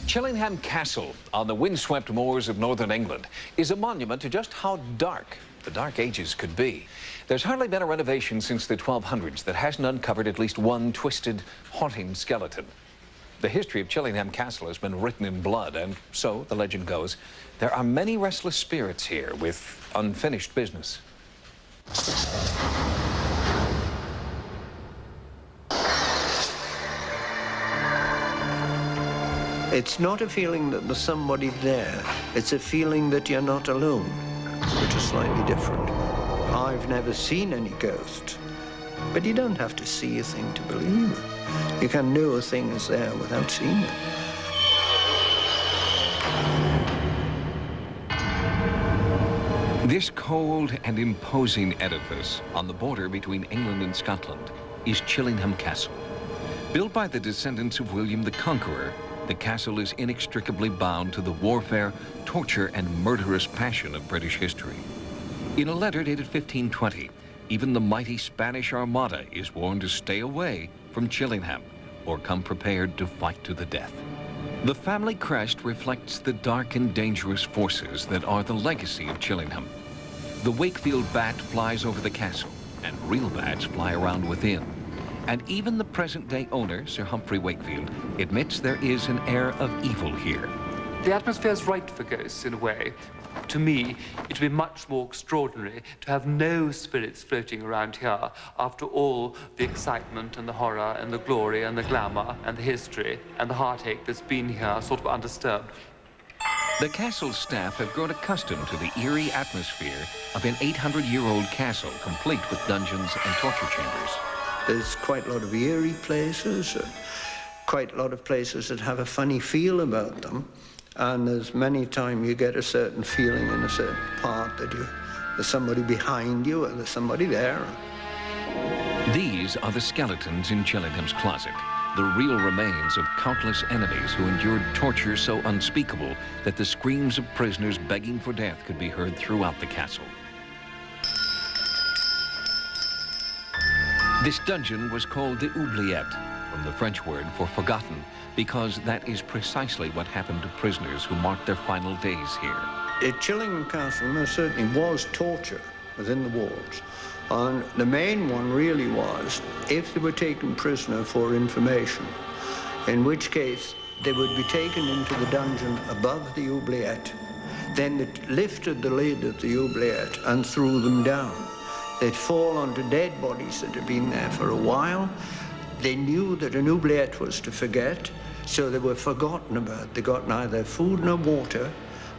Chillingham Castle on the windswept moors of northern England is a monument to just how dark the Dark Ages could be. There's hardly been a renovation since the 1200s that hasn't uncovered at least one twisted, haunting skeleton. The history of Chillingham Castle has been written in blood, and so, the legend goes, there are many restless spirits here with unfinished business. It's not a feeling that there's somebody there. It's a feeling that you're not alone, which is slightly different. I've never seen any ghost, but you don't have to see a thing to believe it. You can know a thing is there without seeing it. This cold and imposing edifice on the border between England and Scotland is Chillingham Castle. Built by the descendants of William the Conqueror, the castle is inextricably bound to the warfare, torture, and murderous passion of British history. In a letter dated 1520, even the mighty Spanish Armada is warned to stay away from Chillingham or come prepared to fight to the death. The family crest reflects the dark and dangerous forces that are the legacy of Chillingham. The Wakefield bat flies over the castle, and real bats fly around within. And even the present-day owner, Sir Humphrey Wakefield, admits there is an air of evil here. The atmosphere is right for ghosts, in a way. To me, it would be much more extraordinary to have no spirits floating around here after all the excitement and the horror and the glory and the glamour and the history and the heartache that's been here sort of undisturbed. The castle's staff have grown accustomed to the eerie atmosphere of an 800-year-old castle, complete with dungeons and torture chambers. There's quite a lot of eerie places, quite a lot of places that have a funny feel about them. And there's many times you get a certain feeling in a certain part that there's somebody behind you or there's somebody there. These are the skeletons in Chillingham's closet, the real remains of countless enemies who endured torture so unspeakable that the screams of prisoners begging for death could be heard throughout the castle. This dungeon was called the oubliette, from the French word for forgotten, because that is precisely what happened to prisoners who marked their final days here. At Chillingham Castle, there certainly was torture within the walls. And the main one really was if they were taken prisoner for information, in which case they would be taken into the dungeon above the oubliette. Then they lifted the lid of the oubliette and threw them down. They'd fall onto dead bodies that had been there for a while. They knew that an oubliette was to forget, so they were forgotten about. They got neither food nor water,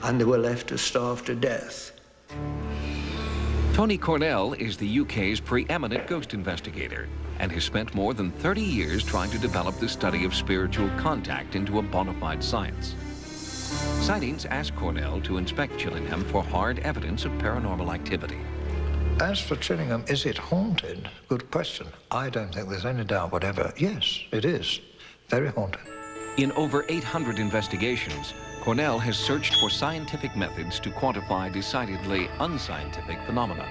and they were left to starve to death. Tony Cornell is the UK's preeminent ghost investigator and has spent more than 30 years trying to develop the study of spiritual contact into a bona fide science. Sightings asked Cornell to inspect Chillingham for hard evidence of paranormal activity. As for Chillingham, is it haunted? Good question. I don't think there's any doubt whatever. Yes, it is. Very haunted. In over 800 investigations, Cornell has searched for scientific methods to quantify decidedly unscientific phenomena.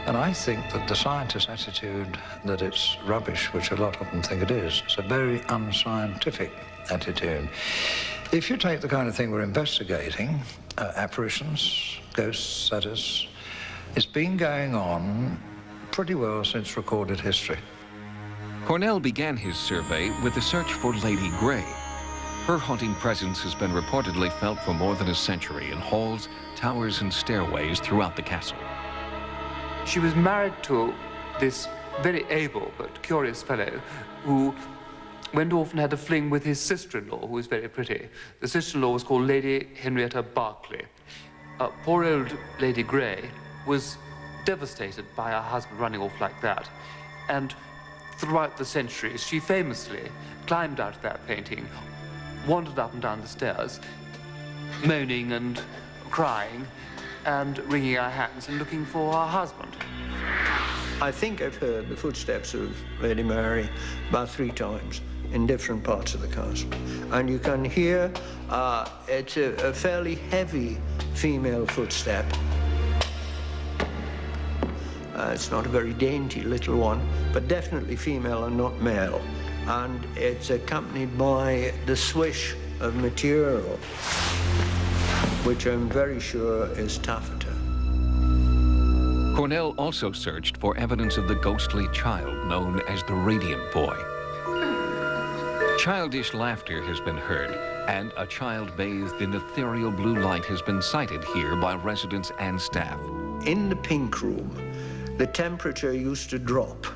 And I think that the scientist's attitude that it's rubbish, which a lot of them think it is a very unscientific attitude. If you take the kind of thing we're investigating, apparitions, ghosts, that is, it's been going on pretty well since recorded history. Cornell began his survey with a search for Lady Grey. Her haunting presence has been reportedly felt for more than a century in halls, towers, and stairways throughout the castle. She was married to this very able but curious fellow who went off and had a fling with his sister-in-law, who was very pretty. The sister-in-law was called Lady Henrietta Berkeley. Poor old Lady Grey was devastated by her husband running off like that. And throughout the centuries, she famously climbed out of that painting, wandered up and down the stairs, moaning and crying and wringing her hands and looking for her husband. I think I've heard the footsteps of Lady Mary about 3 times in different parts of the castle. And you can hear it's a fairly heavy female footstep. It's not a very dainty little one, but definitely female and not male. And it's accompanied by the swish of material, which I'm very sure is taffeta. Cornell also searched for evidence of the ghostly child known as the Radiant Boy. Childish laughter has been heard, and a child bathed in ethereal blue light has been sighted here by residents and staff. In the pink room, the temperature used to drop,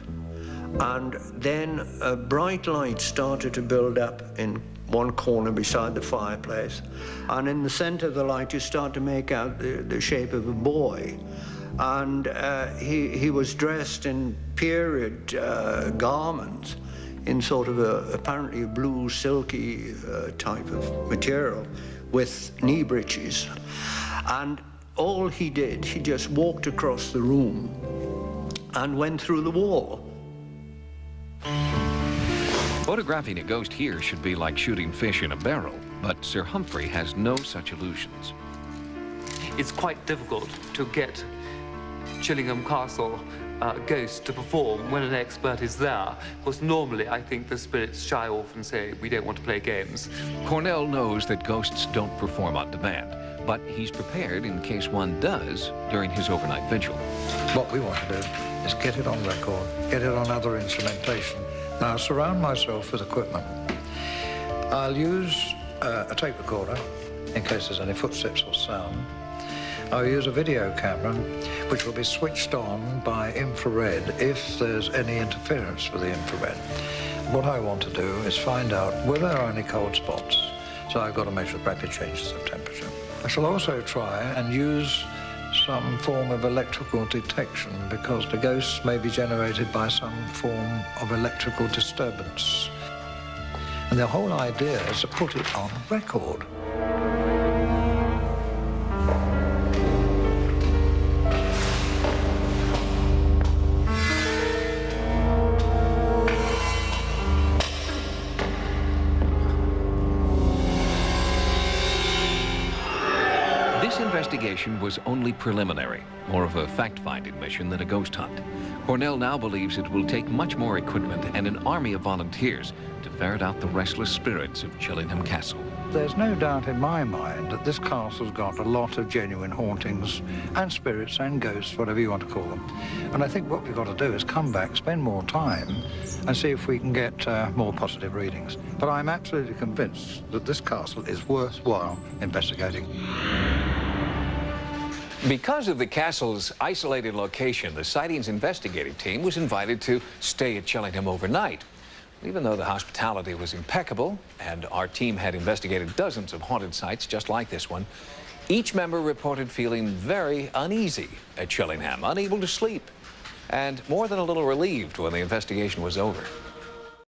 and then a bright light started to build up in one corner beside the fireplace, and in the center of the light you start to make out the shape of a boy, and he was dressed in period garments, in sort of apparently a blue silky type of material with knee breeches. And all he did, he just walked across the room and went through the wall. Photographing a ghost here should be like shooting fish in a barrel, but Sir Humphrey has no such illusions. It's quite difficult to get Chillingham Castle ghosts to perform when an expert is there. Of course, normally I think the spirits shy off and say, we don't want to play games. Cornell knows that ghosts don't perform on demand, but he's prepared in case one does during his overnight vigil. What we want to do is get it on record, get it on other instrumentation. Now, surround myself with equipment. I'll use a tape recorder in case there's any footsteps or sound. I'll use a video camera, which will be switched on by infrared if there's any interference with the infrared. What I want to do is find out whether there are any cold spots, so I've got to measure rapid changes of temperature. I shall also try and use some form of electrical detection, because the ghosts may be generated by some form of electrical disturbance. And the whole idea is to put it on record. This investigation was only preliminary, more of a fact-finding mission than a ghost hunt. Cornell now believes it will take much more equipment and an army of volunteers to ferret out the restless spirits of Chillingham Castle. There's no doubt in my mind that this castle's got a lot of genuine hauntings and spirits and ghosts, whatever you want to call them. And I think what we've got to do is come back, spend more time, and see if we can get more positive readings. But I'm absolutely convinced that this castle is worthwhile investigating. Because of the castle's isolated location, the Sightings investigative team was invited to stay at Chillingham overnight. Even though the hospitality was impeccable and our team had investigated dozens of haunted sites just like this one, each member reported feeling very uneasy at Chillingham, unable to sleep, and more than a little relieved when the investigation was over.